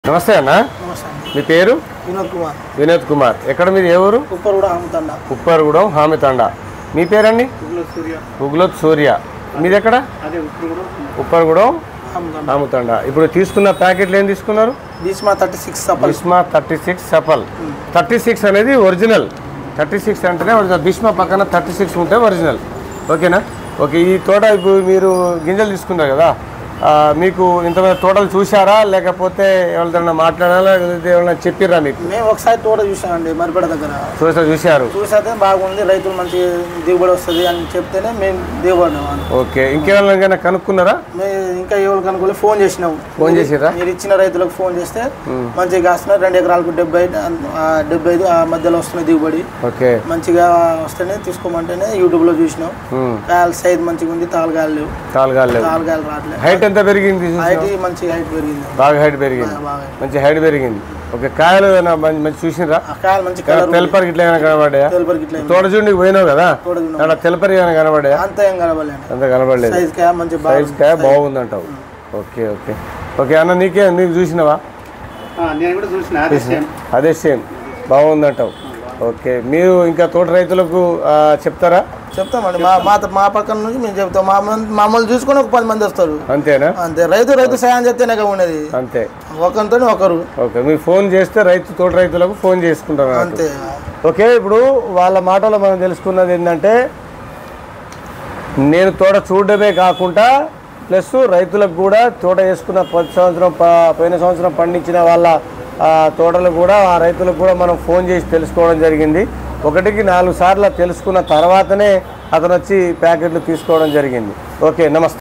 నమస్తే అన్న. మీ పేరు? వినోద్ కుమార్. ఎక్కడ మీది? ఏ ఊరు? ఉప్పరగూడెం హామితండ. మీ పేరండి? ఉగ్లోత్ సూర్య. మీది ఎక్కడ? ఉప్పరగూడెం హామితండ. ఇప్పుడు తీసుకున్న ప్యాకెట్లు ఏం తీసుకున్నారు? బిస్మా 36 సఫల్. 36 అనేది ఒరిజినల్. 36 అంటేనే ఒరిజినల్. బిస్మా పక్కన 36 ఉంటే ఒరిజినల్. ఓకేనా? ఓకే. ఈ తోట ఇప్పుడు మీరు గింజలు తీసుకున్నారు కదా, మీకు ఇంతమంది తోటలు చూసారా లేకపోతే ఎవరిదైనా మాట్లాడారా లేకపోతే ఏమైనా చెప్పిర్రా మీకు? మేము ఒకసారి తోట చూసామండి మరిపేట దగ్గర. చూసాతే బాగుంది, రైతులు మంచి దిగుబడి వస్తుంది అని చెప్తేనే మేము దిగుబడి. ఓకే. ఇంకేమైనా కనుక్కున్నారా? ఇంకా ఎవరు కనుక్కోలేదు. ఫోన్ చేసినాము. ఫోన్ చేసిరా? మీరు ఇచ్చిన రైతులకు ఫోన్ చేస్తే మంచిగా కాస్తున్నారు. 2 ఎకరాలకు 75 ఆ మధ్యలో వస్తున్న దిగుబడి. ఓకే. మంచిగా వస్తేనే తీసుకోమంటేనే యూట్యూబ్ లో చూసినాం. కాయలు సైజ్ మంచిగా ఉంది, తాలుగాయలు లేవు. తాలుగాయలు రావట్లేదు. హైట్ ఎంత పెరిగింది? మంచి హైట్ పెరిగింది. బాగా హైట్ పెరిగింది. మంచి హైట్ పెరిగింది. ఓకే. కాయలు మంచి చూసినరా? కాయలు మంచి తెలపరికి ఇట్లా ఏమైనా కనబడ్డాయా? తోట చూడండి పోయినావు కదా, తెలపరికి ఏమైనా కనబడ్డాయా? అంత ఏం కనబడలేదు. అంత కనబడలేదు. సైజ్ కాయ బాగుందంటావు. ఓకే. ఓకే. ఓకే అన్న, నీకు చూసినావా? అదే సేమ్ బాగుందంటావు. ఓకే. మీరు ఇంకా తోట రైతులకు చెప్తారా? చెప్తామండి. మా పక్కన నుంచి మేము చెప్తాం. మమ్మల్ని చూసుకుని ఒక 10 మంది వస్తారు. అంతేనా? అంతే. రైతు సాయం చెప్తేనే ఉన్నది. అంతే. ఒకరితో ఒకరు. ఓకే. మీరు ఫోన్ చేస్తే తోట రైతులకు ఫోన్ చేసుకుంటారు. అంతే. ఓకే. ఇప్పుడు వాళ్ళ మాటలో మనం తెలుసుకున్నది ఏంటంటే, నేను తోట చూడడమే కాకుండా ప్లస్ రైతులకు కూడా తోట వేసుకున్న పోయిన సంవత్సరం పండించిన వాళ్ళ తోటలు కూడా ఆ రైతులకు కూడా మనం ఫోన్ చేసి తెలుసుకోవడం జరిగింది. 1కి 4 సార్లు తెలుసుకున్న తర్వాతనే అతను వచ్చి ప్యాకెట్లు తీసుకోవడం జరిగింది. ఓకే. నమస్తే.